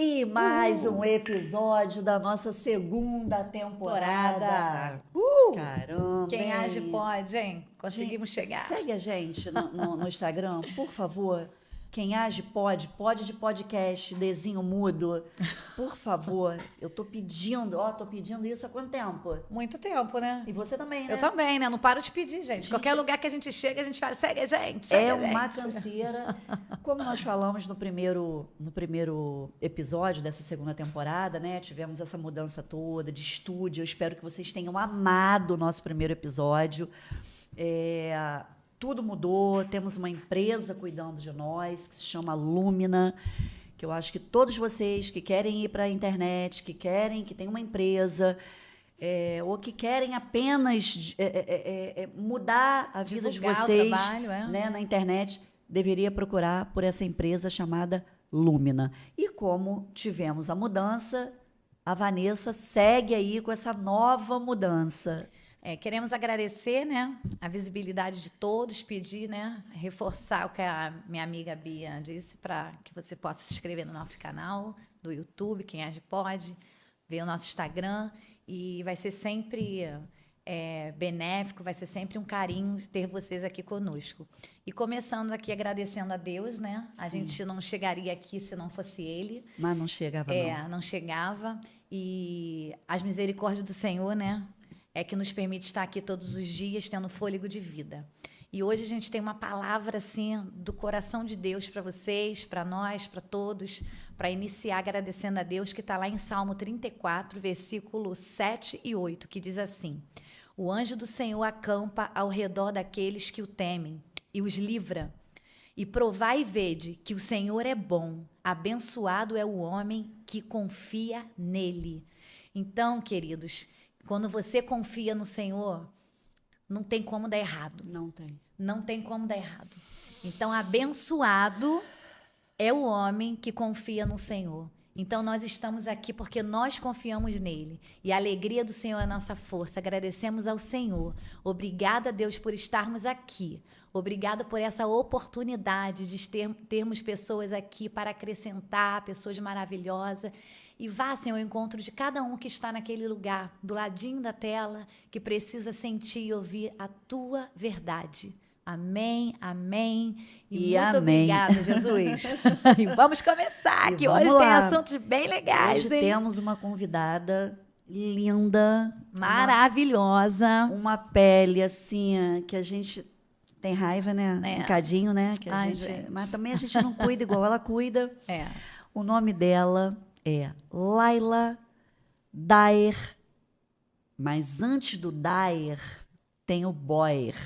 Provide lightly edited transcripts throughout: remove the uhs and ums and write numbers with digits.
E mais um episódio da nossa segunda temporada. Caramba! Quem hein? age pode, hein? Conseguimos Gente, chegar. Segue a gente no Instagram, por favor. Quem age pode, pode de podcast, desenho mudo. Por favor, eu tô pedindo isso há quanto tempo? Muito tempo, né? E você também, né? Eu também, né? Não paro de pedir, gente. Qualquer lugar que a gente chega, a gente fala, segue a gente. É segue a uma gente. canseira. Como nós falamos no primeiro episódio dessa segunda temporada, né? Tivemos essa mudança toda de estúdio. Eu espero que vocês tenham amado o nosso primeiro episódio. Tudo mudou. Temos uma empresa cuidando de nós, que se chama Lumina, que eu acho que todos vocês que querem ir para a internet, que tem uma empresa... ou que querem apenas mudar a vida de Divulgar o vocês, trabalho, né, na internet, deveria procurar por essa empresa chamada Lumina. E como tivemos a mudança, a Vanessa segue aí com essa nova mudança. Queremos agradecer, né, a visibilidade de todos, pedir, né, reforçar o que a minha amiga Bia disse, para que você possa se inscrever no nosso canal do YouTube, Quem Age Pode, ver o nosso Instagram. E vai ser sempre benéfico, vai ser sempre um carinho ter vocês aqui conosco. E começando aqui agradecendo a Deus, né? A gente não chegaria aqui se não fosse Ele. Mas não chegava, não. Não chegava. E as misericórdias do Senhor, né? É que nos permite estar aqui todos os dias, tendo fôlego de vida. E hoje a gente tem uma palavra assim do coração de Deus para vocês, para nós, para todos, para iniciar agradecendo a Deus, que está lá em Salmo 34, versículo 7 e 8, que diz assim: o anjo do Senhor acampa ao redor daqueles que o temem e os livra. E provai e vede que o Senhor é bom, abençoado é o homem que confia nele. Então, queridos, quando você confia no Senhor, não tem como dar errado. Não tem. Não tem como dar errado. Então, abençoado é o homem que confia no Senhor. Então, nós estamos aqui porque nós confiamos nele. E a alegria do Senhor é a nossa força. Agradecemos ao Senhor. Obrigada, Deus, por estarmos aqui. Obrigada por essa oportunidade de termos pessoas aqui para acrescentar, pessoas maravilhosas. E vá, Senhor, ao encontro de cada um que está naquele lugar, do ladinho da tela, que precisa sentir e ouvir a tua verdade. Amém, amém e muito amém. Obrigada, Jesus. E vamos começar, que hoje tem assuntos bem legais. Hoje temos uma convidada linda. Maravilhosa. Uma pele, assim, que a gente tem raiva, né? Um cadinho, né? Que gente. Mas também a gente não cuida igual ela cuida. O nome dela é Laila Daer. Mas antes do Daer, tem o Boyer.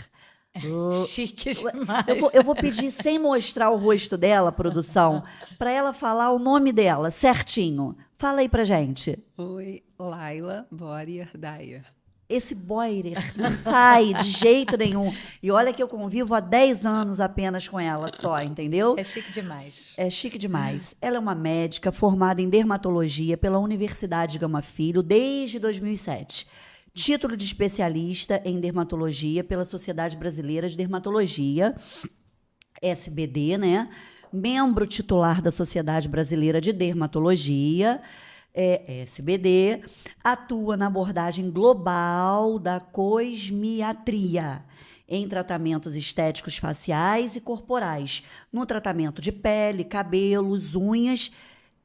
Chique demais. Eu vou pedir, sem mostrar o rosto dela, produção, para ela falar o nome dela certinho. Fala aí pra gente. Oi, Laila Boyer Daer. Esse Boyer não sai de jeito nenhum. E olha que eu convivo há 10 anos apenas com ela só, entendeu? É chique demais. É chique demais. Ela é uma médica formada em dermatologia pela Universidade Gama Filho desde 2007. Título de especialista em dermatologia pela Sociedade Brasileira de Dermatologia, SBD, né? Membro titular da Sociedade Brasileira de Dermatologia, SBD, atua na abordagem global da cosmiatria, em tratamentos estéticos faciais e corporais, no tratamento de pele, cabelos, unhas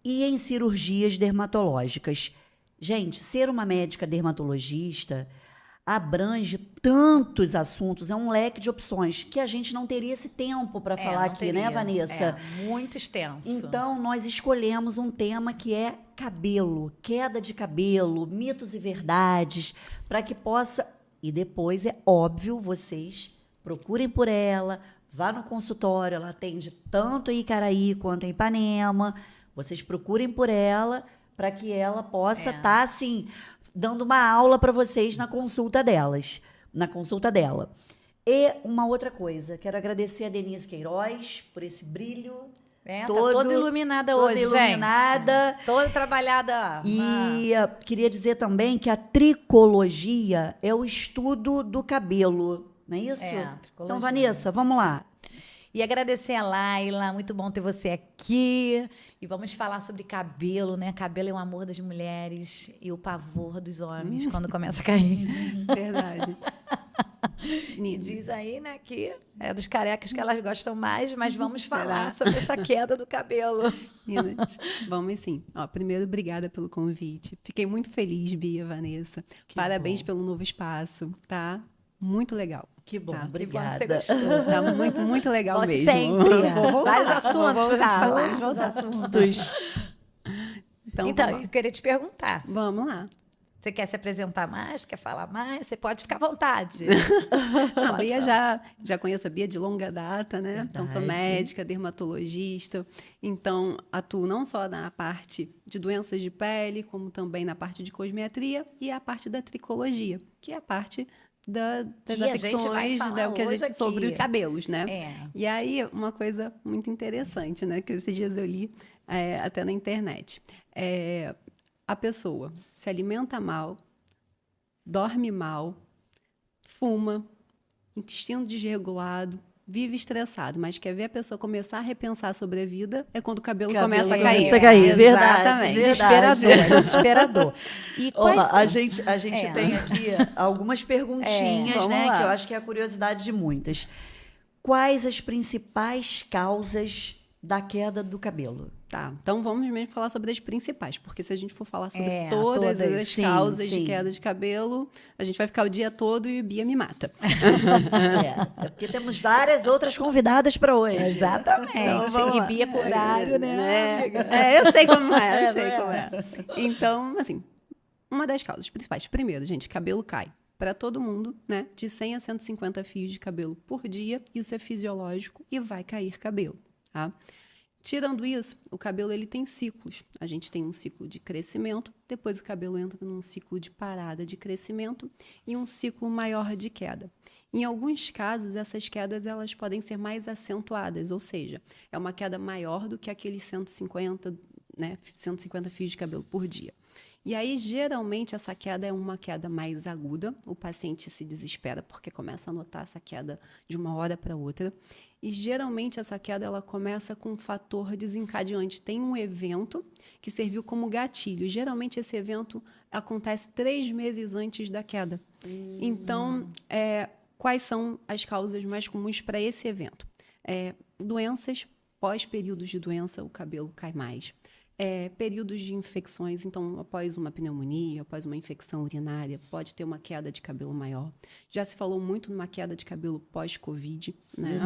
e em cirurgias dermatológicas. Gente, ser uma médica dermatologista abrange tantos assuntos, é um leque de opções que a gente não teria esse tempo para falar aqui, teria, né, Vanessa? Muito extenso. Então, nós escolhemos um tema que é cabelo, queda de cabelo, mitos e verdades, para que possa... E depois, é óbvio, vocês procurem por ela, vá no consultório, ela atende tanto em Icaraí quanto em Ipanema, vocês procurem por ela para que ela possa estar, assim, dando uma aula para vocês na consulta dela. E uma outra coisa, quero agradecer a Denise Queiroz por esse brilho. Tá toda iluminada hoje, iluminada. Gente. Toda trabalhada. E queria dizer também que a tricologia é o estudo do cabelo, não é isso? Tricologia. Então, Vanessa, vamos lá. E agradecer a Laila, muito bom ter você aqui. E vamos falar sobre cabelo, né? Cabelo é o amor das mulheres e o pavor dos homens quando começa a cair. Verdade. E diz aí, né, que é dos carecas que elas gostam mais, mas vamos falar sobre essa queda do cabelo. Meninas, vamos sim. Ó, primeiro, obrigada pelo convite. Fiquei muito feliz, Bia, Vanessa. Parabéns pelo novo espaço, tá? Muito legal. Que bom, Tá. obrigada. Que bom que você gostou. Tá muito, muito legal Volte mesmo. sempre. Vou voltar, Vários assuntos vou pra gente voltar, falar. vamos voltar. Assuntos. Então, Então, vamos lá. eu queria te perguntar. Vamos lá. Você quer se apresentar mais? Quer falar mais? Você pode ficar à vontade. A Pode Bia falar. já conheço a Bia de longa data, né? Então, sou Verdade. médica, dermatologista. Então, atuo não só na parte de doenças de pele, como também na parte de cosmetria e a parte da tricologia, que é a parte das Que a gente vai afecções falar que a hoje gente, sobre aqui. os cabelos, né? É. E aí, uma coisa muito interessante, né? Que esses dias eu li até na internet. A pessoa se alimenta mal, dorme mal, fuma, intestino desregulado, vive estressado, mas quer ver a pessoa começar a repensar sobre a vida é quando o cabelo começa a cair. começa a cair, verdade, Exatamente. verdade. Desesperador, desesperador. E Ó, quais... a gente É. tem aqui algumas perguntinhas, vamos né? lá. Que eu acho que é a curiosidade de muitas. Quais as principais causas da queda do cabelo? Tá, então vamos mesmo falar sobre as principais, porque se a gente for falar sobre todas, todas as sim, causas sim. de queda de cabelo, a gente vai ficar o dia todo e Bia me mata. É porque temos várias outras convidadas para hoje. Exatamente. Então, vamos e lá. Bia com horário, né? amiga? Eu sei como é, eu não sei é? como é. Então, assim, uma das causas principais. Primeiro, gente, cabelo cai. Para todo mundo, né? De 100 a 150 fios de cabelo por dia. Isso é fisiológico e vai cair cabelo, tá? Tirando isso, o cabelo ele tem ciclos. A gente tem um ciclo de crescimento, depois o cabelo entra num ciclo de parada de crescimento e um ciclo maior de queda. Em alguns casos, essas quedas elas podem ser mais acentuadas, ou seja, é uma queda maior do que aqueles 150, né, 150 fios de cabelo por dia. E aí, geralmente, essa queda é uma queda mais aguda. O paciente se desespera porque começa a notar essa queda de uma hora para outra. E, geralmente, essa queda ela começa com um fator desencadeante. Tem um evento que serviu como gatilho. Geralmente, esse evento acontece 3 meses antes da queda. Então, quais são as causas mais comuns para esse evento? Doenças, pós-períodos de doença, o cabelo cai mais. Períodos de infecções, então, após uma pneumonia, após uma infecção urinária, pode ter uma queda de cabelo maior. Já se falou muito numa queda de cabelo pós-Covid, né?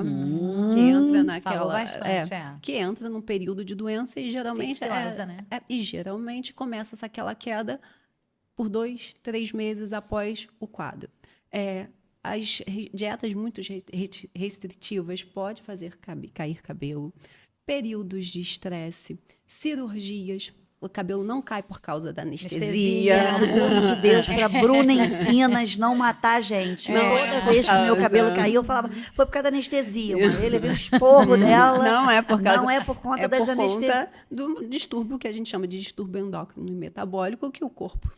Que entra naquela... Falou bastante, que entra num período de doença e geralmente... Infecciosa, né? E geralmente começa aquela queda por 2, 3 meses após o quadro. As dietas muito restritivas podem fazer cair cabelo. Períodos de estresse, cirurgias, o cabelo não cai por causa da anestesia. Pelo amor de Deus, para Bruna Ensinas não matar a gente. Toda vez que meu cabelo caiu, eu falava, foi por causa da anestesia. Ele levei um esporro dela. Não é por causa. Não é por conta é das por anestesias. conta do distúrbio que a gente chama de distúrbio endócrino e metabólico que o corpo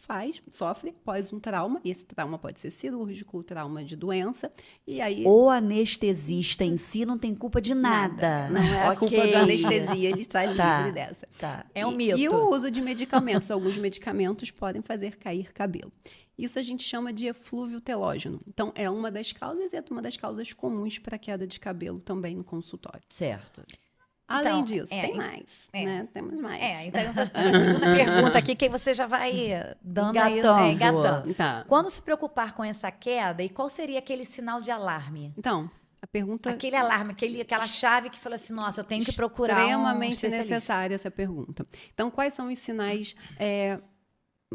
sofre após um trauma. E esse trauma pode ser cirúrgico, trauma de doença. E aí. O anestesista em si não tem culpa de nada. Não é a culpa da anestesia, ele está livre dessa. Tá. É um E mito. o uso de medicamentos. Alguns medicamentos podem fazer cair cabelo. Isso a gente chama de eflúvio telógeno. Então, é uma das causas e é uma das causas comuns para a queda de cabelo também no consultório. Certo. Além Então, disso, tem mais, né? Temos mais. Então eu vou fazer a segunda pergunta aqui, que aí você já vai dando Engatando. aí, engatando. Tá. Quando se preocupar com essa queda, e qual seria aquele sinal de alarme? Então, a pergunta... Aquele alarme, aquela chave que fala assim, nossa, eu tenho que procurar um extremamente especialista. necessária essa pergunta. Então, quais são os sinais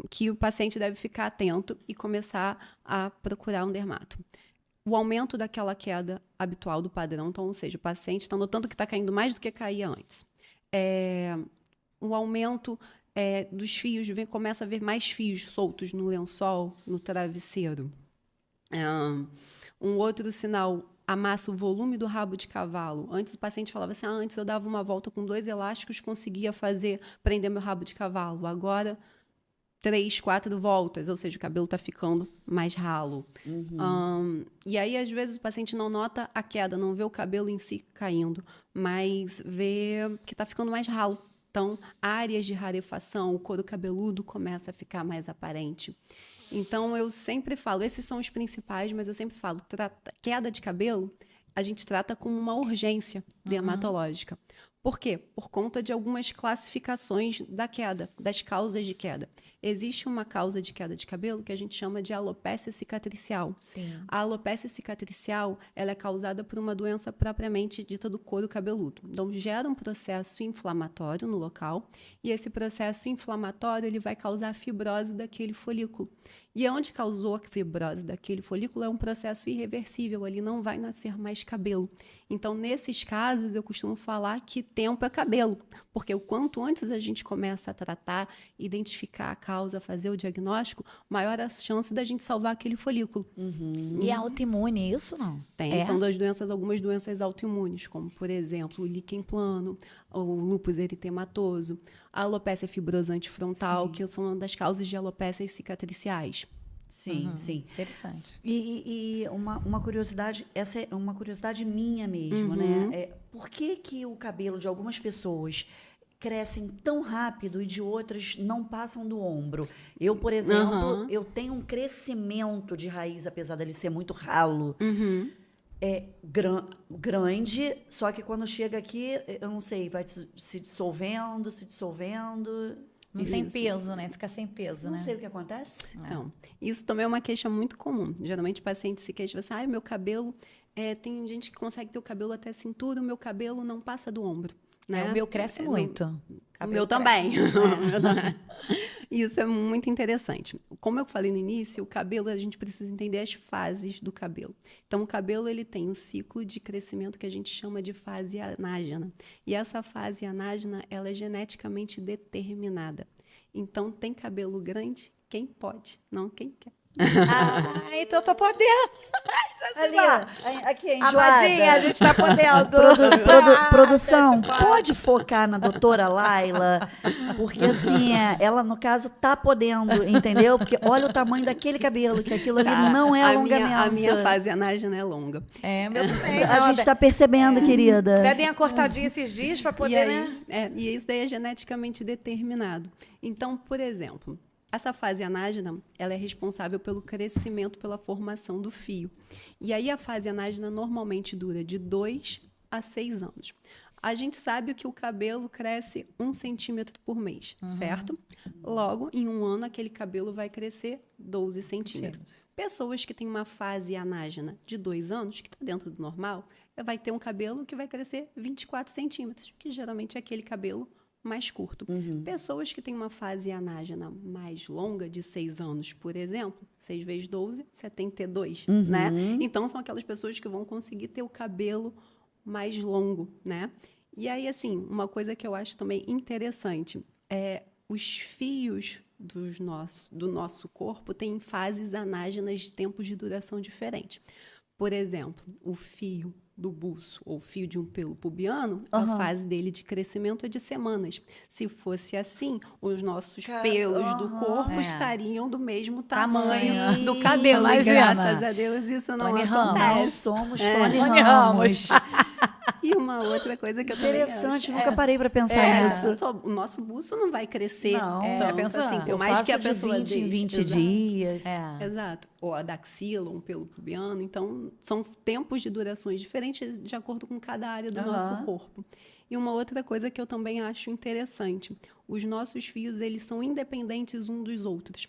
que o paciente deve ficar atento e começar a procurar um dermato? O aumento daquela queda habitual do padrão, então, ou seja, o paciente está notando que está caindo mais do que caía antes. O aumento dos fios, começa a ver mais fios soltos no lençol, no travesseiro. Um outro sinal, amassa o volume do rabo de cavalo. Antes o paciente falava assim, antes eu dava uma volta com 2 elásticos, conseguia prender meu rabo de cavalo. Agora 3, 4 voltas, ou seja, o cabelo está ficando mais ralo. E aí, às vezes, o paciente não nota a queda, não vê o cabelo em si caindo, mas vê que está ficando mais ralo. Então, áreas de rarefação, o couro cabeludo começa a ficar mais aparente. Então, eu sempre falo, esses são os principais, mas eu sempre falo, queda de cabelo, a gente trata como uma urgência dermatológica. Por quê? Por conta de algumas classificações da queda, das causas de queda. Existe uma causa de queda de cabelo que a gente chama de alopecia cicatricial. Sim. A alopecia cicatricial, ela é causada por uma doença propriamente dita do couro cabeludo. Então, gera um processo inflamatório no local e esse processo inflamatório ele vai causar a fibrose daquele folículo. E onde causou a fibrose daquele folículo é um processo irreversível, ali não vai nascer mais cabelo. Então, nesses casos, eu costumo falar que tempo é cabelo, porque o quanto antes a gente começa a tratar, identificar a causa, fazer o diagnóstico, maior a chance da gente salvar aquele folículo. E é autoimune, isso não? Tem, são algumas doenças autoimunes, como, por exemplo, o líquen plano, o lúpus eritematoso, a alopecia fibrosante frontal, que são uma das causas de alopécias cicatriciais. Sim, sim. Interessante. E uma curiosidade, essa é uma curiosidade minha mesmo, né? Por que o cabelo de algumas pessoas crescem tão rápido e de outras não passam do ombro? Eu, por exemplo, eu tenho um crescimento de raiz, apesar dele ser muito ralo. Grande, só que quando chega aqui, eu não sei, vai se dissolvendo. Não tem peso, né? Fica sem peso, Não né? sei o que acontece. Então, isso também é uma queixa muito comum. Geralmente, o paciente se queixa assim, meu cabelo... tem gente que consegue ter o cabelo até a cintura, o meu cabelo não passa do ombro. Né? O meu cresce muito. O meu também. Isso é muito interessante. Como eu falei no início, o cabelo, a gente precisa entender as fases do cabelo. Então, o cabelo ele tem um ciclo de crescimento que a gente chama de fase anágena. E essa fase anágena, ela é geneticamente determinada. Então, tem cabelo grande quem pode, não quem quer. Então eu tô podendo. Ali, aqui, enjoada. Amadinha, a gente tá podendo. Produção, pode focar na doutora Laila? Porque, assim, ela, no caso, tá podendo, entendeu? Porque olha o tamanho daquele cabelo, que aquilo ali não é alongamento. A minha fase anágena é longa. Meu também. A gente tá percebendo, querida. Até dei uma cortadinha esses dias para poder, né? E isso daí é geneticamente determinado. Então, por exemplo... Essa fase anágena, ela é responsável pelo crescimento, pela formação do fio. E aí a fase anágena normalmente dura de 2 a 6 anos. A gente sabe que o cabelo cresce 1 centímetro por mês, certo? Logo, em 1 ano, aquele cabelo vai crescer 12 centímetros. Pessoas que têm uma fase anágena de 2 anos, que está dentro do normal, vai ter um cabelo que vai crescer 24 centímetros, que geralmente é aquele cabelo mais curto. Pessoas que têm uma fase anágena mais longa, de 6 anos, por exemplo, 6 vezes 12, 72, né? Então, são aquelas pessoas que vão conseguir ter o cabelo mais longo, né? E aí, assim, uma coisa que eu acho também interessante é os fios do nosso corpo têm fases anágenas de tempos de duração diferentes. Por exemplo, o fio do buço ou fio de um pelo pubiano, a fase dele de crescimento é de semanas. Se fosse assim, os nossos pelos do corpo estariam do mesmo tamanho do cabelo. Imagina. E graças a Deus isso não acontece. Nós somos Tony Tony Ramos. E uma outra coisa que eu também Interessante, acho, nunca parei para pensar nisso. o nosso buço não vai crescer. Não. Tanto, pensando. assim, Eu por mais faço que a de pessoa 20 em deixe. 20 dias. Exato. Ou a da axila, um pelo pubiano. Então, são tempos de durações diferentes de acordo com cada área do nosso corpo. E uma outra coisa que eu também acho interessante. Os nossos fios, eles são independentes uns dos outros.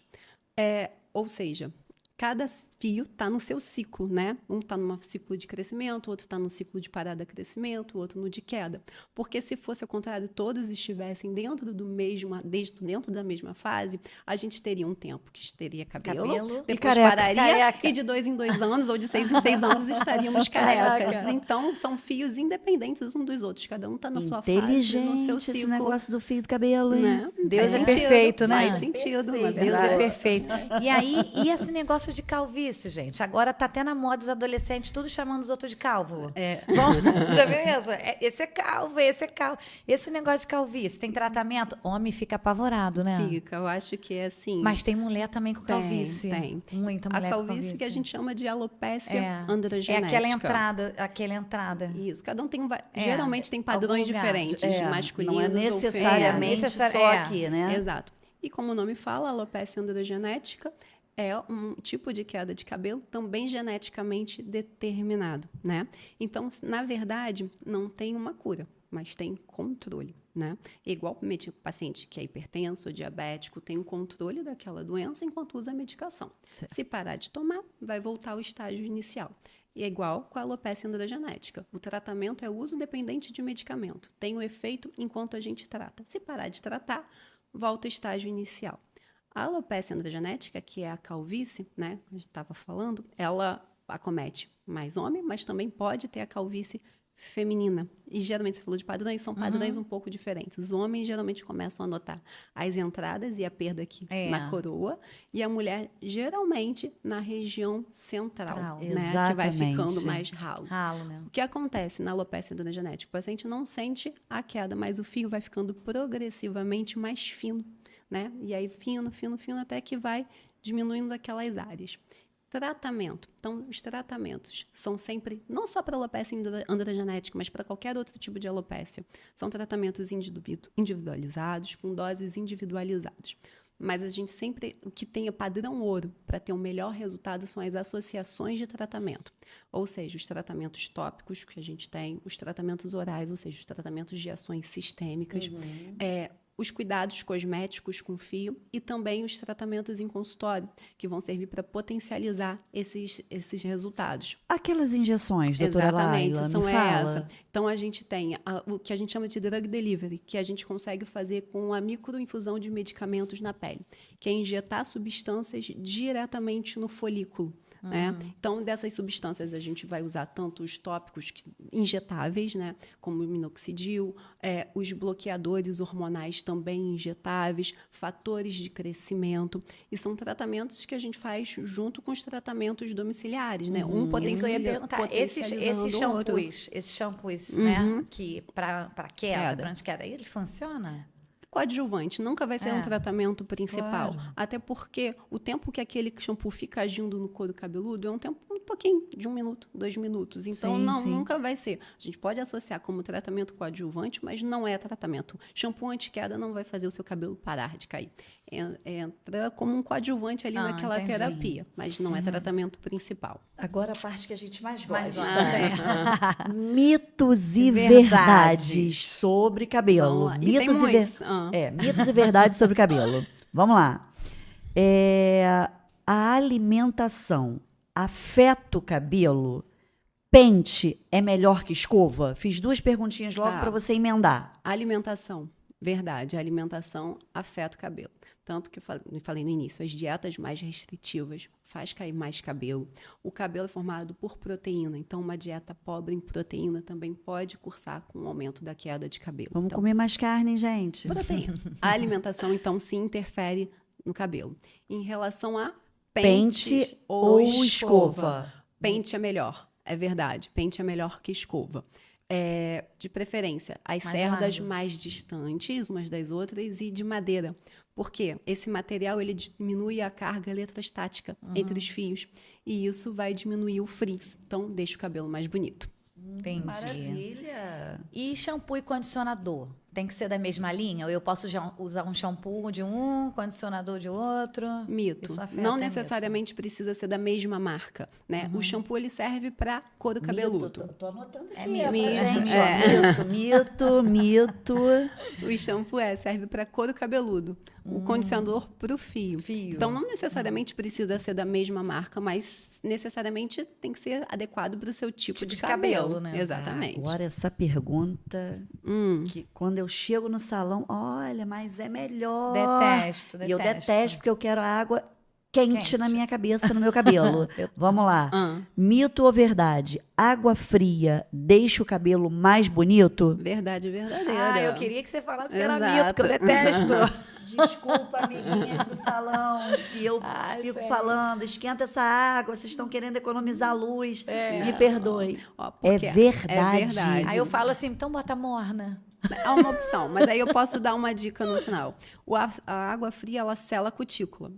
Ou seja, cada fio está no seu ciclo, né? Um está num ciclo de crescimento, outro está no ciclo de parada crescimento, outro no de queda. Porque se fosse ao contrário, todos estivessem dentro da mesma fase, a gente teria um tempo que teria cabelo e depois careca. pararia, e de 2 em 2 anos, ou de 6 em 6 anos, estaríamos carecas. Então, são fios independentes uns dos outros. Cada um está na sua fase, no seu ciclo. Esse negócio do fio do cabelo, hein? Né? Deus Faz é sentido, perfeito, né? Faz sentido, na Deus é verdade. perfeito. E aí, e esse negócio negócio de calvície, gente. Agora tá até na moda os adolescentes, tudo chamando os outros de calvo. É. Já viu isso? Esse é calvo, esse é calvo. Esse negócio de calvície, tem tratamento? Homem fica apavorado, né? Fica, eu acho que é assim. Mas tem mulher também com calvície. Tem. Muita mulher A com calvície calvície. que a gente chama de alopécia é androgenética. aquela entrada. Isso, cada um tem, É, geralmente tem padrões algum lugar. diferentes, masculinos não é ou necessariamente femininos. só aqui, né? Exato. E como o nome fala, alopecia androgenética é um tipo de queda de cabelo também geneticamente determinado, né? Então, na verdade, não tem uma cura, mas tem controle, né? Igual o paciente que é hipertenso ou diabético tem um controle daquela doença enquanto usa a medicação. Certo. Se parar de tomar, vai voltar ao estágio inicial. E é igual com a alopecia androgenética. O tratamento é o uso dependente de medicamento. Tem o efeito enquanto a gente trata. Se parar de tratar, volta ao estágio inicial. A alopecia androgenética, que é a calvície, né, que a gente estava falando, ela acomete mais homem, mas também pode ter a calvície feminina. E geralmente, você falou de padrões, são padrões um pouco diferentes. Os homens geralmente começam a notar as entradas e a perda aqui na coroa, e a mulher geralmente na região central, né, que vai ficando mais ralo. Né? O que acontece na alopecia androgenética? O paciente não sente a queda, mas o fio vai ficando progressivamente mais fino, né? E aí fino, até que vai diminuindo aquelas áreas. Tratamento. Então, os tratamentos são sempre, não só para alopecia androgenética, mas para qualquer outro tipo de alopecia. São tratamentos individualizados, com doses individualizadas. Mas a gente sempre, o que tem o padrão ouro para ter um melhor resultado são as associações de tratamento. Ou seja, os tratamentos tópicos que a gente tem, os tratamentos orais, ou seja, os tratamentos de ações sistêmicas, os cuidados cosméticos com fio e também os tratamentos em consultório, que vão servir para potencializar esses resultados. Aquelas injeções, doutora Exatamente, Laila, são me fala. essa. Então, a gente tem o que a gente chama de drug delivery, que a gente consegue fazer com a microinfusão de medicamentos na pele, que é injetar substâncias diretamente no folículo. Né? Então, dessas substâncias, a gente vai usar tanto os tópicos injetáveis, né? Como o minoxidil, os bloqueadores hormonais também injetáveis, fatores de crescimento, e são tratamentos que a gente faz junto com os tratamentos domiciliares, né? Um Isso que eu ia perguntar. Esses shampoos, né? Que para queda, para antiqueda, ele funciona? Coadjuvante nunca vai ser um tratamento principal. Claro. Até porque o tempo que aquele shampoo fica agindo no couro cabeludo é um tempo muito pouquinho, de 1 minuto, 2 minutos. Então, Sim. nunca vai ser. A gente pode associar como tratamento coadjuvante, mas não é tratamento. Shampoo anti-queda não vai fazer o seu cabelo parar de cair. Entra como um coadjuvante ali naquela entendi. terapia, mas não é tratamento principal. Agora a parte que a gente mais Mais gosta. gosta, Mitos e Verdades. verdades sobre cabelo. Vamos lá. E tem Mitos muitos. mitos e verdades sobre cabelo. Vamos lá. A alimentação afeta o cabelo? Pente é melhor que escova? Fiz 2 perguntinhas logo para você emendar. Alimentação. Verdade, a alimentação afeta o cabelo. Tanto que eu falei no início, as dietas mais restritivas faz cair mais cabelo. O cabelo é formado por proteína, então uma dieta pobre em proteína também pode cursar com o aumento da queda de cabelo. Vamos então, comer mais carne, gente. proteína. A alimentação, então, sim, interfere no cabelo. Em relação a Pente pente ou escova? Pente é melhor, é verdade. Pente é melhor que escova. De preferência, as Mais cerdas largo. mais distantes umas das outras e de madeira. Por quê? Esse material ele diminui a carga eletrostática entre os fios e isso vai diminuir o frizz. Então, deixa o cabelo mais bonito. Entendi. Maravilha. E shampoo e condicionador? Tem que ser da mesma linha? Ou eu posso usar um shampoo de um, condicionador de outro? Mito. Isso afeta Não mesmo. necessariamente precisa ser da mesma marca, né? O shampoo ele serve para couro cabeludo. Tô anotando aqui. Mito. Gente, mito. O shampoo serve para couro cabeludo. O condicionador para o fio. Então, não necessariamente precisa ser da mesma marca, mas necessariamente tem que ser adequado para o seu tipo de cabelo. né? Exatamente. Agora, essa pergunta, que quando eu chego no salão, olha, mas é melhor. Detesto. E eu detesto, porque eu quero a água quente na minha cabeça, no meu cabelo. Vamos lá. Ah. Mito ou verdade? Água fria deixa o cabelo mais bonito? Verdade verdadeira. Eu queria que você falasse que era Exato. mito, que eu detesto. Desculpa, amiguinhas do salão, que eu Ai, fico gente. falando, esquenta essa água, vocês estão querendo economizar luz. Me perdoe. Ó, É porque verdade. É verdade. Aí eu falo assim, então bota morna. É uma opção, mas aí eu posso dar uma dica no final. A água fria, ela sela a cutícula.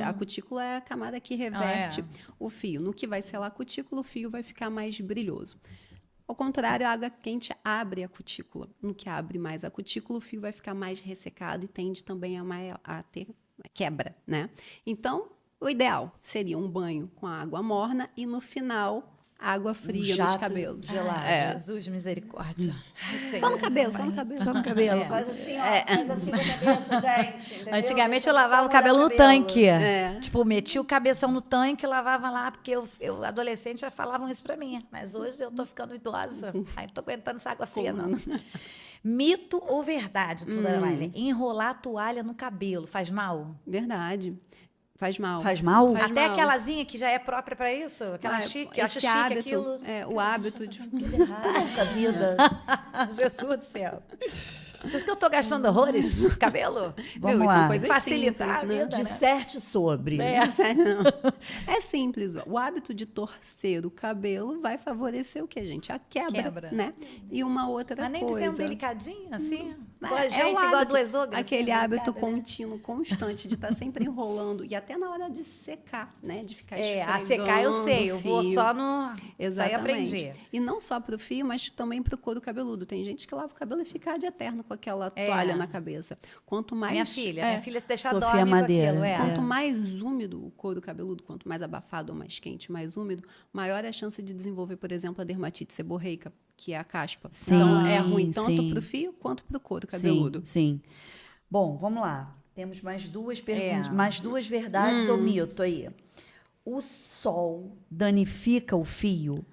A cutícula é a camada que reverte o fio. No que vai selar a cutícula, o fio vai ficar mais brilhoso. Ao contrário, a água quente abre a cutícula. No que abre mais a cutícula, o fio vai ficar mais ressecado e tende também a ter quebra, né? Então, o ideal seria um banho com a água morna e, no final, água fria nos jato cabelos. gelado. Ai, Jesus, misericórdia. Ai, Só no Senhor. cabelo, só no cabelo. Só no cabelo. É. Faz assim, ó. Faz assim com a cabeça, gente. Entendeu? Antigamente Deixa eu lavava só o cabelo no molhar tanque. É. Tipo, metia o cabeção no tanque, lavava lá, porque eu adolescente, já falavam isso pra mim. Mas hoje eu tô ficando idosa. Aí não tô aguentando essa água fria, não. Mito ou verdade, doutora Laila? Enrolar a toalha no cabelo faz mal? Verdade. Faz mal. Faz mal? Faz Até mal. aquelazinha que já é própria pra isso? Aquela Ah, chique, acha esse chique hábito, aquilo. o hábito de... Tudo errado nessa vida. Jesus do céu. Por isso que eu tô gastando horrores no cabelo. Vamos Viu? lá. São coisas Facilitar simples, a né? vida. Disserte sobre. É. É simples. O hábito de torcer o cabelo vai favorecer o quê, gente? A quebra, né? E uma outra Mas nem coisa. dizendo delicadinho, assim. Igual a É gente, o igual a hábito, do exogra. aquele assim, hábito delicada, né? contínuo, constante, de estar sempre enrolando. E até na hora de secar, né? De ficar A secar eu sei, eu vou fio. só no... Exatamente. Isso aí aprendi. E não só para o fio, mas também para o couro cabeludo. Tem gente que lava o cabelo e fica de eterno com aquela toalha na cabeça. Quanto mais... Minha filha se deixar Sofia dorme com Madeira. aquilo. Quanto mais úmido o couro cabeludo, quanto mais abafado ou mais quente, mais úmido, maior é a chance de desenvolver, por exemplo, a dermatite seborreica, que é a caspa. Sim, Então, é ruim tanto sim. para o fio quanto para o couro cabeludo. Sim. Bom, vamos lá. Temos mais duas perguntas, É. mais duas verdades ou mito aí. O sol danifica o fio?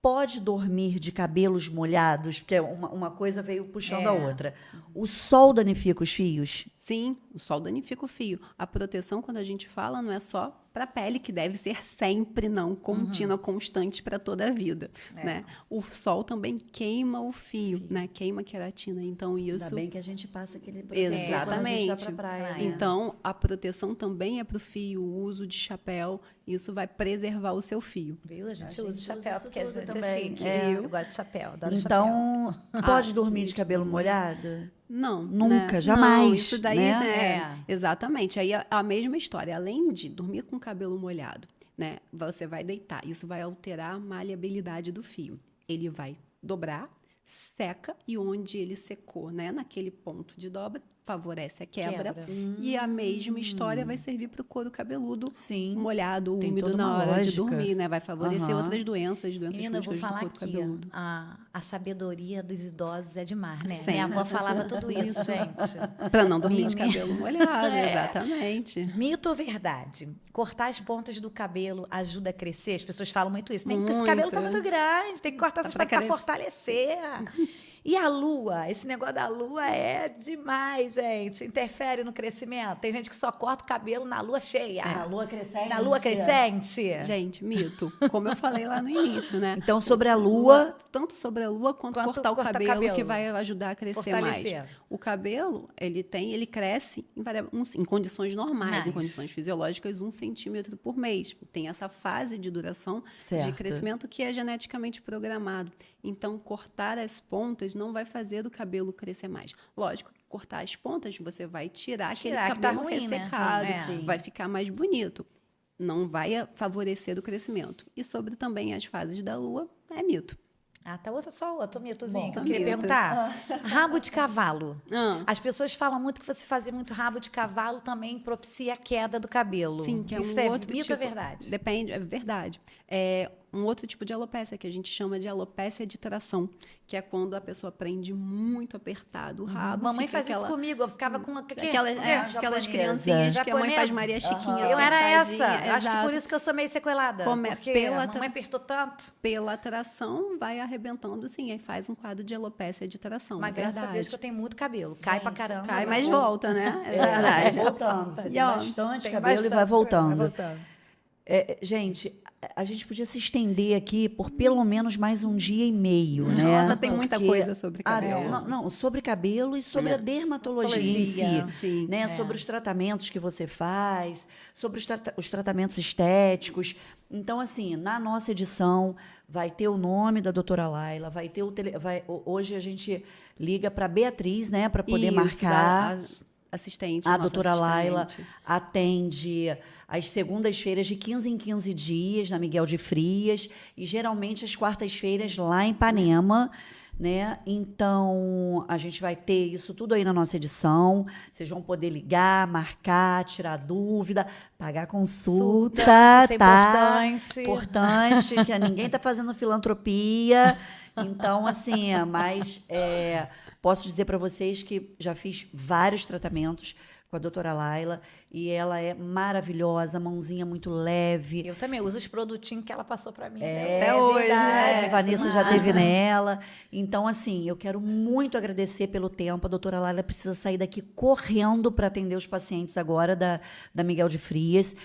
Pode dormir de cabelos molhados? Porque uma coisa veio puxando a outra. O sol danifica os fios? Sim, o sol danifica o fio. A proteção, quando a gente fala, não é só para a pele, que deve ser sempre, não contínua, constante para toda a vida. Né? O sol também queima o fio, né? Queima a queratina. Então, isso... Ainda bem que a gente passa aquele protetor quando a gente Exatamente. vai pra praia. Né? Então, a proteção também é para o fio, o uso de chapéu, isso vai preservar o seu fio. Viu? A gente gente usa usa chapéu, isso porque a tudo gente também. é chique. É. Eu gosto de chapéu, adoro chapéu. Então, pode dormir de cabelo molhado? Não. Nunca, né? jamais, Não, isso daí, né? né? Exatamente. Aí a mesma história. Além de dormir com o cabelo molhado, né? Você vai deitar. Isso vai alterar a maleabilidade do fio. Ele vai dobrar, seca e onde ele secou, né? Naquele ponto de dobra, favorece a quebra. E a mesma história vai servir para o couro cabeludo Sim. molhado, Tem úmido toda na uma hora de lógica. dormir, né? Vai favorecer Aham. outras doenças Menina, eu vou crônicas do falar couro aqui, cabeludo. a sabedoria dos idosos é demais, né? Sempre. Minha avó falava tudo isso, gente. Para não dormir de Menina. cabelo molhado, É. exatamente. Mito ou verdade? Cortar as pontas do cabelo ajuda a crescer? As pessoas falam muito isso. Esse Muito. cabelo tá muito grande, tem que cortar essas Pra pontas para crescer. fortalecer. E a lua? Esse negócio da lua é demais, gente. Interfere no crescimento. Tem gente que só corta o cabelo na lua cheia. Na lua crescente? Na lua crescente. Gente, mito. Como eu falei lá no início, né? Então, sobre a lua... Tanto sobre a lua quanto Quanto cortar o cortar cabelo, cabelo. que vai ajudar a crescer Fortalecer. mais. O cabelo, ele cresce em condições normais, Mais. em condições fisiológicas, 1 centímetro por mês. Tem essa fase de duração Certo. de crescimento que é geneticamente programado. Então, cortar as pontas não vai fazer o cabelo crescer mais. Lógico que cortar as pontas, você vai tirar aquele Tirar, que tá cabelo ruim, né? ressecado, É. vai ficar mais bonito. Não vai favorecer o crescimento. E sobre também as fases da lua, é mito. Ah, tá outro mitozinho Bom, que eu queria mito. perguntar. Rabo de cavalo. Ah. As pessoas falam muito que você fazer muito rabo de cavalo também propicia a queda do cabelo. Sim, que é Isso um é outro mito tipo. ou verdade? Depende, é verdade. um outro tipo de alopécia, que a gente chama de alopécia de tração, que é quando a pessoa prende muito apertado o rabo. Mamãe fica faz isso comigo, eu ficava com aquelas japonesa. criancinhas que a mãe faz Japonesa. Maria Chiquinha. Eu era essa. apertadinha, Acho que por exato. isso que eu sou meio sequelada. Porque pela a mamãe apertou tanto. Pela tração, vai arrebentando, sim, aí faz um quadro de alopécia de tração, Mas é graças a verdade. Deus que eu tenho muito cabelo. Cai pra caramba. Cai, mas mas volta, né? É Vai verdade. voltando. Você E, tem ó, bastante tem cabelo e vai bastante, voltando. vai voltando. Gente, a gente podia se estender aqui por pelo menos mais um dia e meio, né? Nossa, tem muita coisa sobre cabelo. Não, sobre cabelo e sobre a dermatologia em si. Sim. Né? Sobre os tratamentos que você faz, sobre os tratamentos estéticos. Então, assim, na nossa edição vai ter o nome da doutora Laila, vai ter hoje a gente liga para Beatriz, né, para poder Isso, marcar. Assistente. A nossa doutora Laila assistente. atende às segundas-feiras de 15 em 15 dias na Miguel de Frias e geralmente às quartas-feiras lá em Ipanema, né? Então, a gente vai ter isso tudo aí na nossa edição. Vocês vão poder ligar, marcar, tirar dúvida, pagar consulta, Isso é tá? importante. Importante, que ninguém está fazendo filantropia. Então, assim, posso dizer para vocês que já fiz vários tratamentos com a doutora Laila e ela é maravilhosa, mãozinha muito leve. Eu também uso os produtinhos que ela passou pra mim. Até hoje, verdade, né? a Vanessa já teve nela. Então, assim, eu quero muito agradecer pelo tempo. A doutora Laila precisa sair daqui correndo para atender os pacientes agora da Miguel de Frias.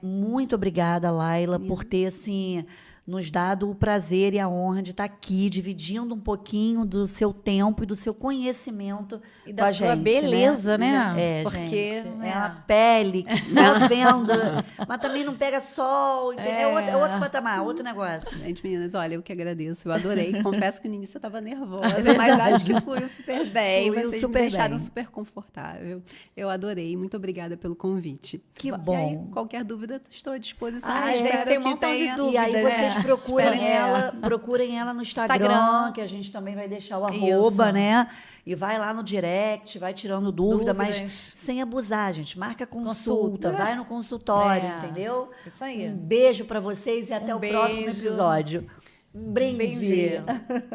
Muito obrigada, Laila, por ter, assim, nos dado o prazer e a honra de estar aqui, dividindo um pouquinho do seu tempo e do seu conhecimento E com da a sua gente, beleza, né? Porque Porque, é a pele que só vendo, mas também não pega sol, entendeu? É outro patamar, outro negócio. Gente, meninas, olha, eu que agradeço. Eu adorei. Confesso que no início eu estava nervosa, mas acho que fluiu super bem. Fluiu Vocês super me deixaram bem. super confortável. Eu adorei. Muito obrigada pelo convite. Que E aí, bom. qualquer dúvida, estou à disposição. Ah, gente, Espero tem um que montão de tenha- dúvidas. E aí vocês procurem Espero- procurem ela no Instagram, Instagram. que a gente também vai deixar o Isso. arroba, né? E vai lá no direct, vai tirando dúvida, mas Dúvidas. sem abusar, gente. Marca Consulta. consulta, vai no consultório, É. entendeu? Isso aí. Um beijo pra vocês e até o próximo beijo. episódio. Um brinde.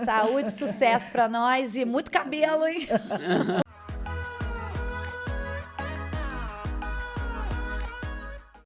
Saúde, sucesso pra nós e muito cabelo, hein?